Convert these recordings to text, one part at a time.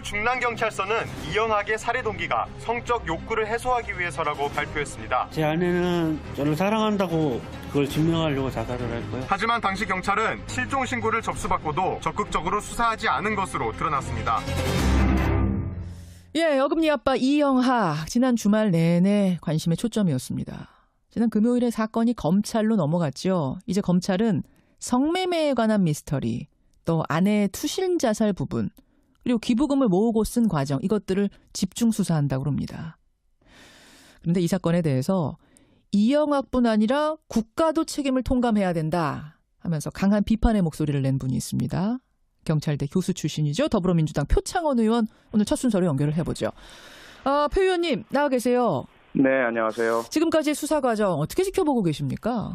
서울 중랑경찰서는 이영학의 살해 동기가 성적 욕구를 해소하기 위해서라고 발표했습니다. 제 아내는 저를 사랑한다고 그걸 증명하려고 자살을 할 거예요. 하지만 당시 경찰은 실종 신고를 접수받고도 적극적으로 수사하지 않은 것으로 드러났습니다. 예, 어금니 아빠 이영학. 지난 주말 내내 관심의 초점이었습니다. 지난 금요일에 사건이 검찰로 넘어갔죠. 이제 검찰은 성매매에 관한 미스터리, 또 아내의 투신 자살 부분, 그리고 기부금을 모으고 쓴 과정, 이것들을 집중 수사한다고 합니다. 그런데 이 사건에 대해서 이영학뿐 아니라 국가도 책임을 통감해야 된다 하면서 강한 비판의 목소리를 낸 분이 있습니다. 경찰대 교수 출신이죠. 더불어민주당 표창원 의원, 오늘 첫 순서로 연결을 해보죠. 표 의원님 나와 계세요. 네, 안녕하세요. 지금까지의 수사 과정 어떻게 지켜보고 계십니까?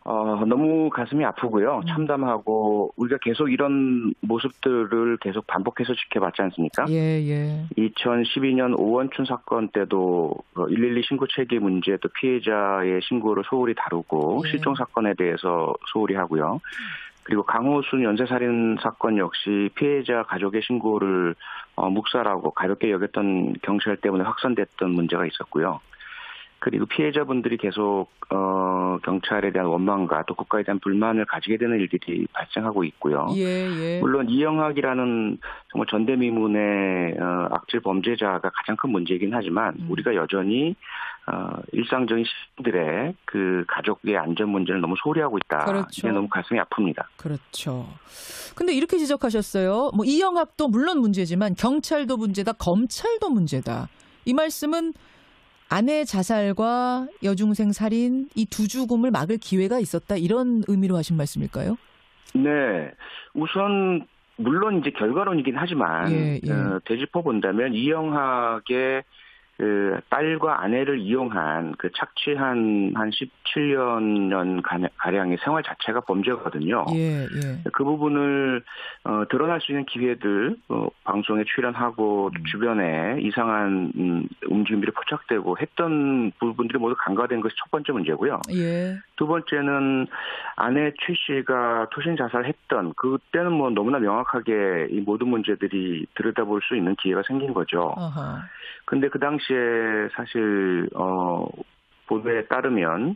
너무 가슴이 아프고요. 참담하고 우리가 계속 이런 모습들을 계속 반복해서 지켜봤지 않습니까? 예. 2012년 오원춘 사건 때도 112 신고 체계 문제, 또 피해자의 신고를 소홀히 다루고 실종 사건에 대해서 소홀히 하고요. 그리고 강호순 연쇄살인 사건 역시 피해자 가족의 신고를 묵살하고 가볍게 여겼던 경찰 때문에 확산됐던 문제가 있었고요. 그리고 피해자분들이 계속 경찰에 대한 원망과 또 국가에 대한 불만을 가지게 되는 일들이 발생하고 있고요. 예. 물론 물론 이영학이라는 정말 전대미문의 악질 범죄자가 가장 큰 문제이긴 하지만 우리가 여전히 일상적인 시민들의 그 가족의 안전 문제를 너무 소홀히 하고 있다. 그렇죠. 이게 너무 가슴이 아픕니다. 그렇죠. 근데 이렇게 지적하셨어요. 이영학도 물론 문제지만 경찰도 문제다, 검찰도 문제다. 이 말씀은 아내 자살과 여중생 살인 이 두 죽음을 막을 기회가 있었다, 이런 의미로 하신 말씀일까요? 네. 우선 물론 이제 결과론이긴 하지만 되짚어 본다면 이영학의 그 딸과 아내를 이용한 그 착취한 한 17년 가량의 생활 자체가 범죄거든요. 예. 그 부분을 드러날 수 있는 기회들, 방송에 출연하고 주변에 이상한 움직임들이 포착되고 했던 부분들이 모두 간과된 것이 첫 번째 문제고요. 예. 두 번째는 아내 최 씨가 투신 자살했던 그때는 너무나 명확하게 이 모든 문제들이 들여다볼 수 있는 기회가 생긴 거죠. 근데 그 당시에 사실 보도에 따르면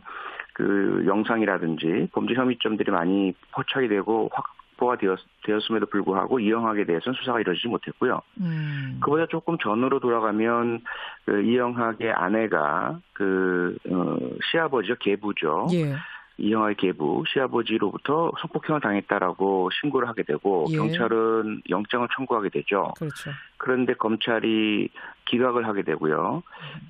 그 영상이라든지 범죄 혐의점들이 많이 포착이 되고 확보가 되었음에도 불구하고 이영학에 대해서는 수사가 이루어지지 못했고요. 그보다 조금 전으로 돌아가면 그 이영학의 아내가 그 시아버지죠, 계부죠. 예. 이영학의 계부, 시아버지로부터 성폭행을 당했다라고 신고를 하게 되고 경찰은 영장을 청구하게 되죠. 그렇죠. 그런데 검찰이 기각을 하게 되고요.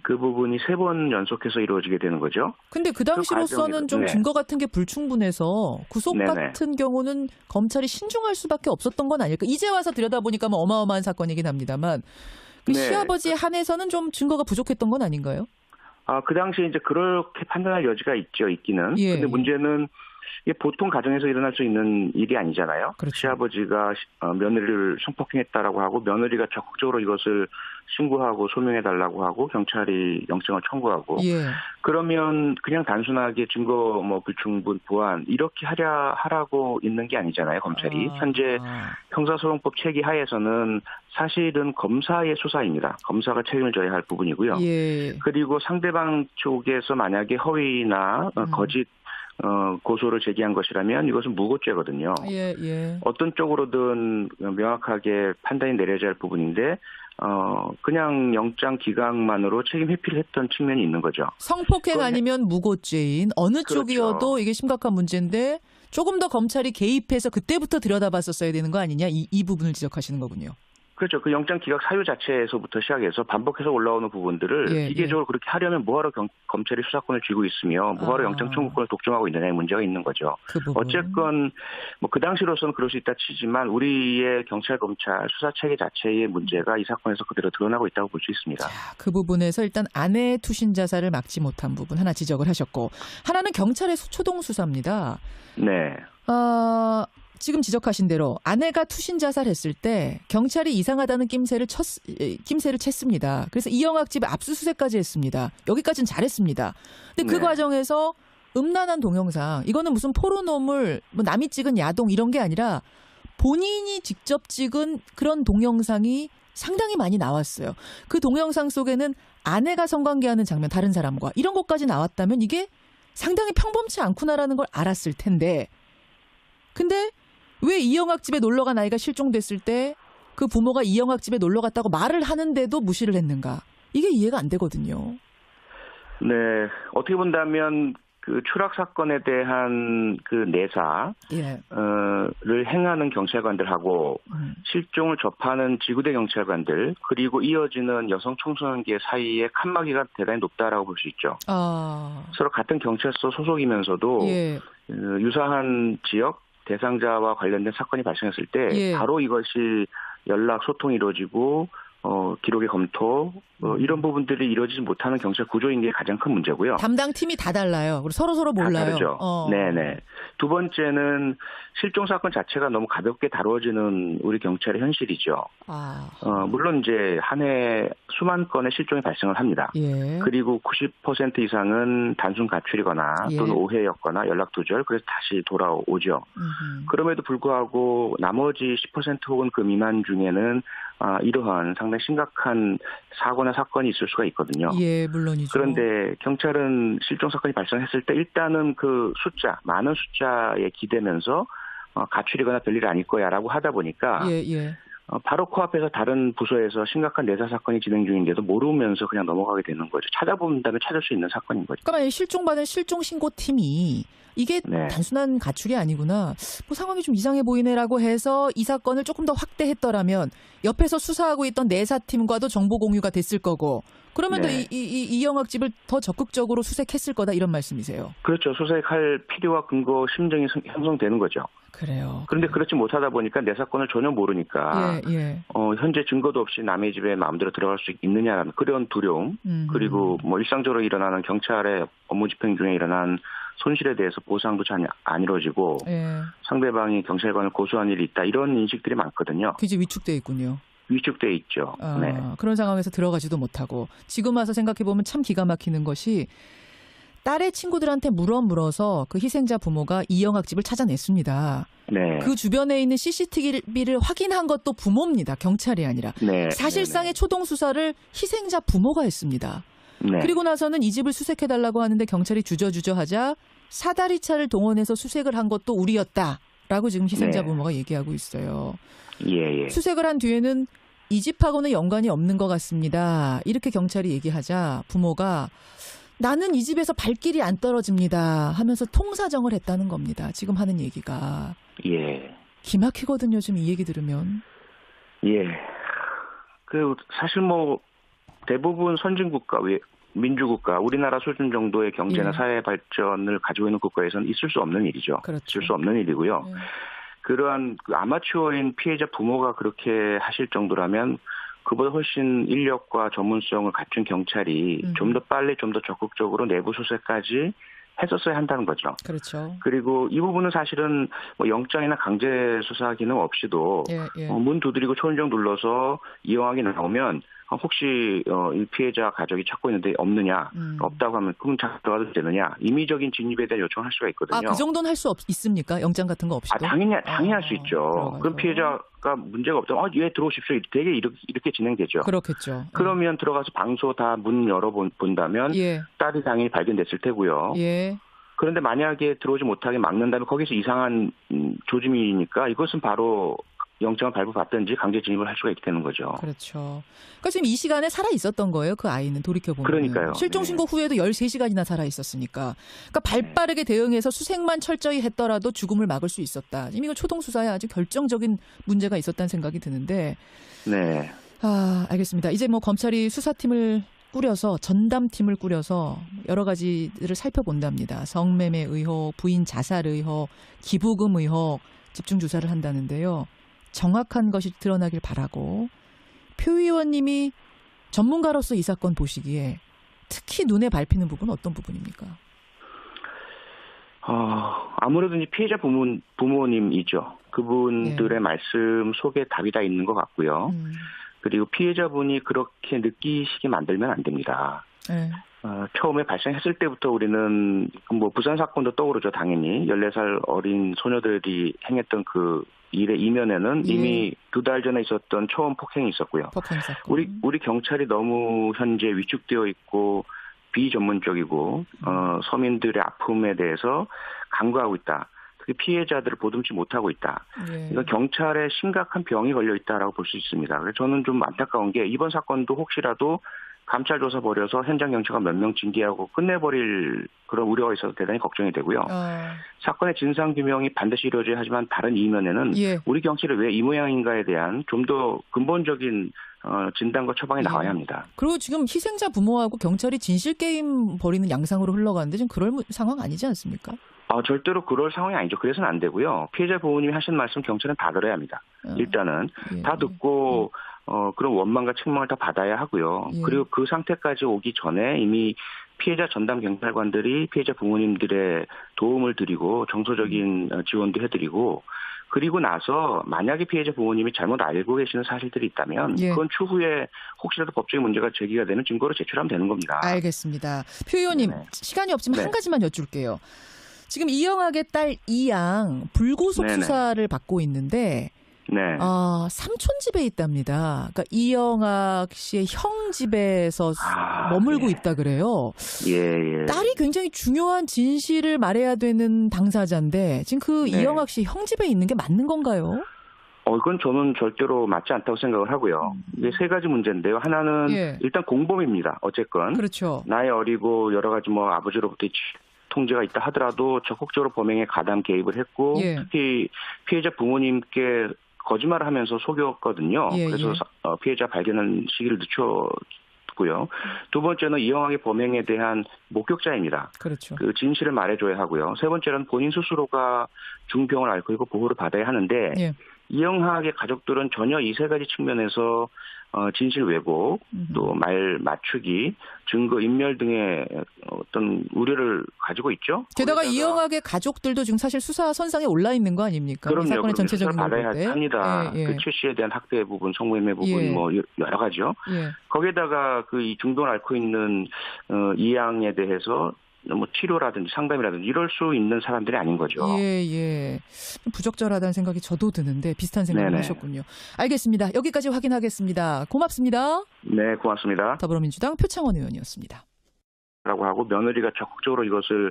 그 부분이 3번 연속해서 이루어지게 되는 거죠. 근데 그 당시로서는 좀 증거 같은 게 불충분해서 구속 같은 경우는 검찰이 신중할 수밖에 없었던 건 아닐까. 이제 와서 들여다보니까 어마어마한 사건이긴 합니다만 그 시아버지에 한해서는 좀 증거가 부족했던 건 아닌가요? 그 당시에 이제 그렇게 판단할 여지가 있기는. 근데 문제는 이게 보통 가정에서 일어날 수 있는 일이 아니잖아요. 그렇죠. 시아버지가 며느리를 성폭행했다라고 하고 며느리가 적극적으로 이것을 신고하고 소명해달라고 하고 경찰이 영장을 청구하고 그러면 그냥 단순하게 증거 불충분 보완 이렇게 하라고 있는 게 아니잖아요. 검찰이 현재 형사소송법 체계 하에서는 사실은 검사의 수사입니다. 검사가 책임을 져야 할 부분이고요. 그리고 상대방 쪽에서 만약에 허위나 거짓 고소를 제기한 것이라면 이것은 무고죄거든요. 어떤 쪽으로든 명확하게 판단이 내려져야 할 부분인데 그냥 영장 기각만으로 책임 회피를 했던 측면이 있는 거죠. 성폭행 아니면 무고죄인 어느 쪽이어도 이게 심각한 문제인데 조금 더 검찰이 개입해서 그때부터 들여다봤었어야 되는 거 아니냐, 이 부분을 지적하시는 거군요. 그렇죠. 그 영장 기각 사유 자체에서부터 시작해서 반복해서 올라오는 부분들을 기계적으로 그렇게 하려면 뭐하러 검찰이 수사권을 쥐고 있으며 뭐하러 영장 청구권을 독점하고 있느냐의 문제가 있는 거죠. 어쨌건 그 당시로서는 그럴 수 있다 치지만 우리의 경찰 검찰 수사 체계 자체의 문제가 이 사건에서 그대로 드러나고 있다고 볼 수 있습니다. 자, 그 부분에서 일단 아내의 투신 자살을 막지 못한 부분 하나 지적을 하셨고, 하나는 경찰의 초동 수사입니다. 지금 지적하신 대로 아내가 투신 자살했을 때 경찰이 이상하다는 낌새를 챘습니다. 그래서 이영학 집에 압수수색까지 했습니다. 여기까지는 잘했습니다. 근데 그 과정에서 음란한 동영상, 이거는 무슨 포르노물, 남이 찍은 야동 이런 게 아니라 본인이 직접 찍은 그런 동영상이 상당히 많이 나왔어요. 그 동영상 속에는 아내가 성관계하는 장면, 다른 사람과 이런 것까지 나왔다면 이게 상당히 평범치 않구나라는 걸 알았을 텐데, 근데 왜 이영학 집에 놀러간 아이가 실종됐을 때 그 부모가 이영학 집에 놀러 갔다고 말을 하는데도 무시를 했는가? 이게 이해가 안 되거든요. 네, 어떻게 본다면 그 추락 사건에 대한 그 내사를 행하는 경찰관들하고 실종을 접하는 지구대 경찰관들, 그리고 이어지는 여성 청소년계 사이의 칸막이가 대단히 높다라고 볼 수 있죠. 서로 같은 경찰서 소속이면서도 유사한 지역 대상자와 관련된 사건이 발생했을 때 바로 이것이 연락 소통이 이루어지고 기록의 검토 이런 부분들이 이루어지지 못하는 경찰 구조인 게 가장 큰 문제고요. 담당 팀이 다 달라요. 그리고 서로 몰라요. 다 다르죠. 네네. 두 번째는 실종 사건 자체가 너무 가볍게 다루어지는 우리 경찰의 현실이죠. 물론 이제 한 해 수만 건의 실종이 발생을 합니다. 그리고 90% 이상은 단순 가출이거나 또는 오해였거나 연락 두절, 그래서 다시 돌아오죠. 그럼에도 불구하고 나머지 10% 혹은 그 미만 중에는 이러한 상당히 심각한 사고나 사건이 있을 수가 있거든요. 물론이죠. 그런데 경찰은 실종 사건이 발생했을 때 일단은 그 숫자, 많은 숫자에 기대면서 가출이거나 별일 아닐 거야라고 하다 보니까 바로 코앞에서 다른 부서에서 심각한 내사 사건이 진행 중인데도 모르면서 그냥 넘어가게 되는 거죠. 찾아본다면 찾을 수 있는 사건인 거죠. 그러니까 실종받은 실종신고팀이 이게 단순한 가출이 아니구나, 뭐 상황이 좀 이상해 보이네라고 해서 이 사건을 조금 더 확대했더라면 옆에서 수사하고 있던 내사팀과도 정보 공유가 됐을 거고, 그러면 또 이영학 집을 더 적극적으로 수색했을 거다, 이런 말씀이세요? 그렇죠. 수색할 필요와 근거, 심정이 형성되는 거죠. 그래요. 그런데 그렇지 못하다 보니까 내 사건을 전혀 모르니까 현재 증거도 없이 남의 집에 마음대로 들어갈 수 있느냐라는 그런 두려움, 그리고 뭐 일상적으로 일어나는 경찰의 업무 집행 중에 일어난 손실에 대해서 보상도 잘 안 이루어지고 상대방이 경찰관을 고소한 일이 있다, 이런 인식들이 많거든요. 그게 위축돼 있군요. 위축돼 있죠. 그런 상황에서 들어가지도 못하고, 지금 와서 생각해보면 참 기가 막히는 것이 딸의 친구들한테 물어서 그 희생자 부모가 이영학 집을 찾아냈습니다. 그 주변에 있는 CCTV를 확인한 것도 부모입니다. 경찰이 아니라. 사실상의 초동 수사를 희생자 부모가 했습니다. 그리고 나서는 이 집을 수색해달라고 하는데 경찰이 주저하자 사다리차를 동원해서 수색을 한 것도 우리였다라고 지금 희생자 부모가 얘기하고 있어요. 수색을 한 뒤에는 이 집하고는 연관이 없는 것 같습니다, 이렇게 경찰이 얘기하자 부모가 나는 이 집에서 발길이 안 떨어집니다 하면서 통사정을 했다는 겁니다. 지금 하는 얘기가. 기막히거든요, 지금 이 얘기 들으면. 사실 뭐 대부분 선진국가, 민주국가, 우리나라 수준 정도의 경제나 사회 발전을 가지고 있는 국가에서는 있을 수 없는 일이죠. 있을 수 없는 일이고요. 그러한 아마추어인 피해자 부모가 그렇게 하실 정도라면 그보다 훨씬 인력과 전문성을 갖춘 경찰이 좀 더 빨리, 좀 더 적극적으로 내부 수색까지 했었어야 한다는 거죠. 그리고 이 부분은 사실은 뭐 영장이나 강제 수사 기능 없이도 문 두드리고 초인종 눌러서 이영학이 나오면 혹시 이 피해자 가족이 찾고 있는데 없느냐, 없다고 하면 그럼 들어가도 되느냐, 임의적인 진입에 대한 요청을 할 수가 있거든요. 그 정도는 할 수 있습니까? 영장 같은 거 없이도? 당연히 할 수 있죠. 그럼 피해자가 문제가 없다면 예, 들어오십시오. 되게 이렇게 진행되죠. 그렇겠죠. 그러면 들어가서 방소 다 문 열어본다면 딸이 당연히 발견됐을 테고요. 그런데 만약에 들어오지 못하게 막는다면 거기서 이상한 조짐이니까 이것은 바로 영장을 발부받든지 강제 진입을 할 수가 있게 되는 거죠. 그러니까 지금 이 시간에 살아 있었던 거예요, 그 아이는, 돌이켜보면. 그러니까요. 실종 신고 후에도 13시간이나 살아 있었으니까. 그러니까 발빠르게 대응해서 수색만 철저히 했더라도 죽음을 막을 수 있었다. 지금 이거 초동 수사에 아주 결정적인 문제가 있었다는 생각이 드는데. 알겠습니다. 이제 뭐 검찰이 수사팀을 꾸려서, 전담팀을 꾸려서 여러 가지를 살펴본답니다. 성매매 의혹, 부인 자살 의혹, 기부금 의혹 집중 조사를 한다는데요. 정확한 것이 드러나길 바라고, 표 의원님이 전문가로서 이 사건 보시기에 특히 눈에 밟히는 부분은 어떤 부분입니까? 아무래도 이제 피해자 부모님이죠. 그분들의 말씀 속에 답이 다 있는 것 같고요. 그리고 피해자분이 그렇게 느끼시게 만들면 안 됩니다. 처음에 발생했을 때부터 우리는 뭐 부산 사건도 떠오르죠. 당연히 14살 어린 소녀들이 행했던 그 일의 이면에는 이미 2달 전에 있었던 초원 폭행이 있었고요. 우리 경찰이 너무 현재 위축되어 있고 비전문적이고 서민들의 아픔에 대해서 간과하고 있다. 특히 피해자들을 보듬지 못하고 있다. 이건 경찰에 심각한 병이 걸려 있다라고 볼 수 있습니다. 그래서 저는 좀 안타까운 게 이번 사건도 혹시라도 감찰 조사 벌여서 현장 경찰관 몇 명 징계하고 끝내버릴 그런 우려가 있어서 대단히 걱정이 되고요. 사건의 진상 규명이 반드시 이루어져야 하지만 다른 이면에는 우리 경찰이 왜 이 모양인가에 대한 좀 더 근본적인 진단과 처방이 나와야 합니다. 그리고 지금 희생자 부모하고 경찰이 진실 게임 벌이는 양상으로 흘러가는데 지금 그럴 상황 아니지 않습니까? 절대로 그럴 상황이 아니죠. 그래서는 안 되고요. 피해자 부모님이 하신 말씀 경찰은 다 들어야 합니다. 일단은 다 듣고 그런 원망과 책망을 다 받아야 하고요. 그리고 그 상태까지 오기 전에 이미 피해자 전담 경찰관들이 피해자 부모님들의 도움을 드리고 정서적인 지원도 해드리고 그리고 나서 만약에 피해자 부모님이 잘못 알고 계시는 사실들이 있다면 그건 추후에 혹시라도 법적인 문제가 제기가 되는 증거로 제출하면 되는 겁니다. 알겠습니다. 표 의원님 시간이 없지만 한 가지만 여쭐게요. 지금 이영학의 딸 이양 불구속 수사를 받고 있는데 삼촌 집에 있답니다. 그러니까 이영학 씨의 형 집에서 머물고 있다 그래요. 딸이 굉장히 중요한 진실을 말해야 되는 당사자인데 지금 그 이영학 씨 형 집에 있는 게 맞는 건가요? 이건 저는 절대로 맞지 않다고 생각을 하고요. 이게 세 가지 문제인데요. 하나는 일단 공범입니다. 어쨌건 그렇죠. 나이 어리고 여러 가지 뭐 아버지로부터 통제가 있다 하더라도 적극적으로 범행에 가담 개입을 했고 특히 피해자 부모님께 거짓말을 하면서 속였거든요. 그래서 피해자 발견한 시기를 늦췄고요. 두 번째는 이영학의 범행에 대한 목격자입니다. 그렇죠. 그 진실을 말해줘야 하고요. 세 번째는 본인 스스로가 중병을 앓고 있고 보호를 받아야 하는데 이영학의 가족들은 전혀 이 세 가지 측면에서 진실 왜곡, 또 말 맞추기, 증거 인멸 등의 어떤 우려를 가지고 있죠. 게다가 이영학의 가족들도 지금 사실 수사 선상에 올라 있는 거 아닙니까? 그럼요. 이 사건의 전체적인 받아야 합니다. 그 최 씨에 대한 학대 부분, 성매매 부분 뭐 여러 가지요. 거기에다가 그 이 중독을 앓고 있는 이양에 대해서 뭐 치료라든지 상담이라든지 이럴 수 있는 사람들이 아닌 거죠. 부적절하다는 생각이 저도 드는데 비슷한 생각을 하셨군요. 알겠습니다. 여기까지 확인하겠습니다. 고맙습니다. 네, 고맙습니다. 더불어민주당 표창원 의원이었습니다. 라고 하고 며느리가 적극적으로 이것을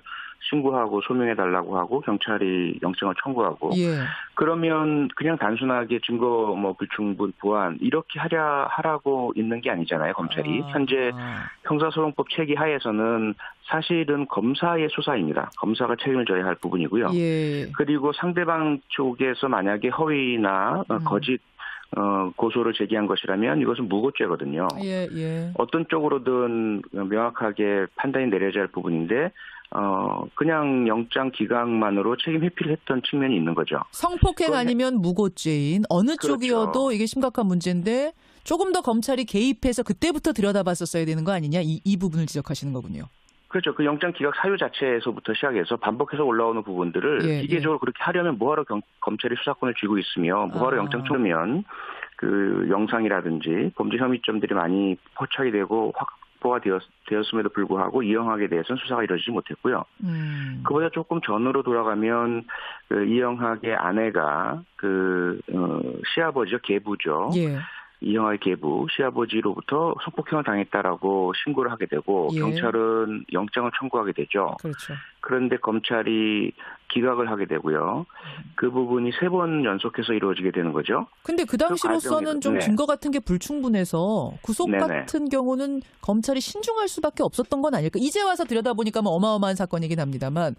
신고하고 소명해달라고 하고 경찰이 영장을 청구하고 그러면 그냥 단순하게 증거 뭐 불충분 보완 이렇게 하라고 있는 게 아니잖아요. 검찰이 현재 형사소송법 체계 하에서는 사실은 검사의 수사입니다. 검사가 책임을 져야 할 부분이고요. 그리고 상대방 쪽에서 만약에 허위나 거짓 고소를 제기한 것이라면 이것은 무고죄거든요. 어떤 쪽으로든 명확하게 판단이 내려져야 할 부분인데 그냥 영장 기각만으로 책임 회피를 했던 측면이 있는 거죠. 성폭행 아니면 무고죄인 어느 쪽이어도 이게 심각한 문제인데 조금 더 검찰이 개입해서 그때부터 들여다봤었어야 되는 거 아니냐 이 부분을 지적하시는 거군요. 그렇죠. 그 영장 기각 사유 자체에서부터 시작해서 반복해서 올라오는 부분들을 기계적으로 그렇게 하려면 뭐하러 검찰이 수사권을 쥐고 있으며 뭐하러 영장 청구면 그 영상이라든지 범죄 혐의점들이 많이 포착이 되고 확보가 되었음에도 불구하고 이영학에 대해서는 수사가 이루어지지 못했고요. 그보다 조금 전으로 돌아가면 그 이영학의 아내가 그 시아버지죠, 계부죠. 이영학의 계부, 시아버지로부터 성폭행을 당했다라고 신고를 하게 되고 경찰은 영장을 청구하게 되죠. 그런데 검찰이 기각을 하게 되고요. 그 부분이 3번 연속해서 이루어지게 되는 거죠. 근데 그 당시로서는 좀 증거 같은 게 불충분해서 구속 같은 경우는 검찰이 신중할 수밖에 없었던 건 아닐까. 이제 와서 들여다보니까 뭐 어마어마한 사건이긴 합니다만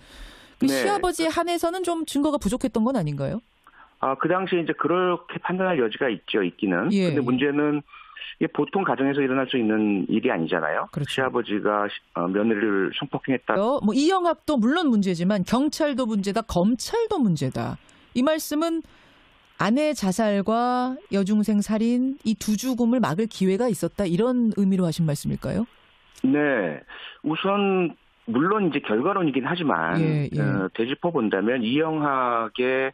그 시아버지에 한해서는 좀 증거가 부족했던 건 아닌가요? 그 당시에 이제 그렇게 판단할 여지가 있기는. 근데 문제는 이게 보통 가정에서 일어날 수 있는 일이 아니잖아요. 시아버지가 며느리를 성폭행했다. 뭐 이영학도 물론 문제지만 경찰도 문제다, 검찰도 문제다. 이 말씀은 아내 자살과 여중생 살인 이 두 죽음을 막을 기회가 있었다 이런 의미로 하신 말씀일까요? 네. 우선 물론 이제 결과론이긴 하지만 되짚어 본다면 이영학의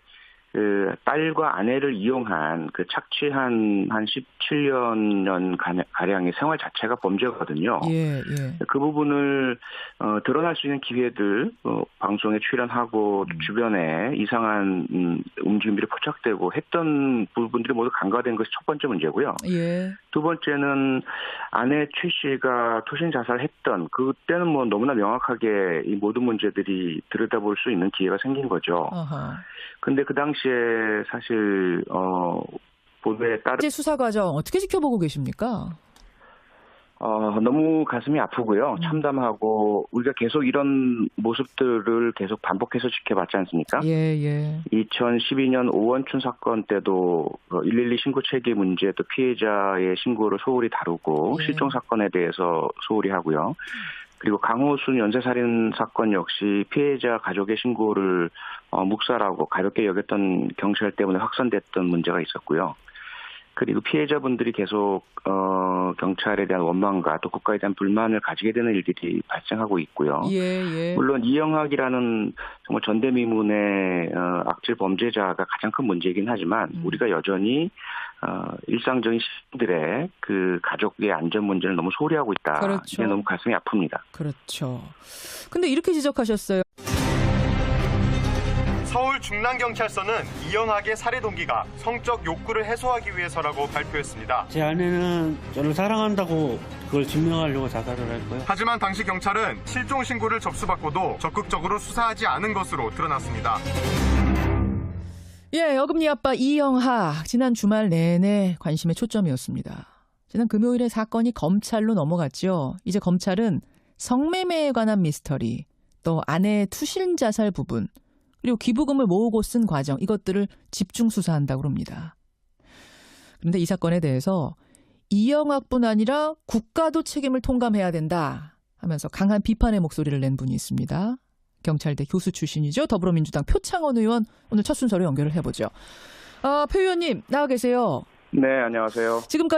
그 딸과 아내를 이용한 그 착취한 한 17년 가량의 생활 자체가 범죄거든요. 예, 예. 그 부분을 드러날 수 있는 기회들 방송에 출연하고 주변에 이상한 움직임들이 포착되고 했던 부분들이 모두 간과된 것이 첫 번째 문제고요. 예. 두 번째는 아내 최 씨가 투신 자살했던 그때는 뭐 너무나 명확하게 이 모든 문제들이 들여다볼 수 있는 기회가 생긴 거죠. 근데 그 당시에 사실 보도에 따른 이제 수사 과정 어떻게 지켜보고 계십니까? 너무 가슴이 아프고요. 참담하고 우리가 계속 이런 모습들을 계속 반복해서 지켜봤지 않습니까? 예, 예. 2012년 오원춘 사건 때도 112 신고 체계 문제도 피해자의 신고를 소홀히 다루고 예. 실종 사건에 대해서 소홀히 하고요. 그리고 강호순 연쇄살인 사건 역시 피해자 가족의 신고를 묵살하고 가볍게 여겼던 경찰 때문에 확산됐던 문제가 있었고요. 그리고 피해자분들이 계속 경찰에 대한 원망과 또 국가에 대한 불만을 가지게 되는 일들이 발생하고 있고요. 예, 예. 물론 이영학이라는 정말 전대미문의 악질 범죄자가 가장 큰 문제이긴 하지만 우리가 여전히 일상적인 시민들의 그 가족의 안전 문제를 너무 소홀히 하고 있다. 그렇죠. 이게 너무 가슴이 아픕니다. 그렇죠. 근데 이렇게 지적하셨어요. 서울 중랑경찰서는 이영학의 살해 동기가 성적 욕구를 해소하기 위해서라고 발표했습니다. 제 아내는 저를 사랑한다고 그걸 증명하려고 자살을 할 거예요. 하지만 당시 경찰은 실종 신고를 접수받고도 적극적으로 수사하지 않은 것으로 드러났습니다. 예, 어금니 아빠 이영학 지난 주말 내내 관심의 초점이었습니다. 지난 금요일에 사건이 검찰로 넘어갔죠. 이제 검찰은 성매매에 관한 미스터리, 또 아내의 투신 자살 부분, 그리고 기부금을 모으고 쓴 과정, 이것들을 집중 수사한다고 합니다. 그런데 이 사건에 대해서 이영학뿐 아니라 국가도 책임을 통감해야 된다 하면서 강한 비판의 목소리를 낸 분이 있습니다. 경찰대 교수 출신이죠. 더불어민주당 표창원 의원, 오늘 첫 순서로 연결을 해보죠. 표 의원님 나와 계세요. 네, 안녕하세요. 지금까지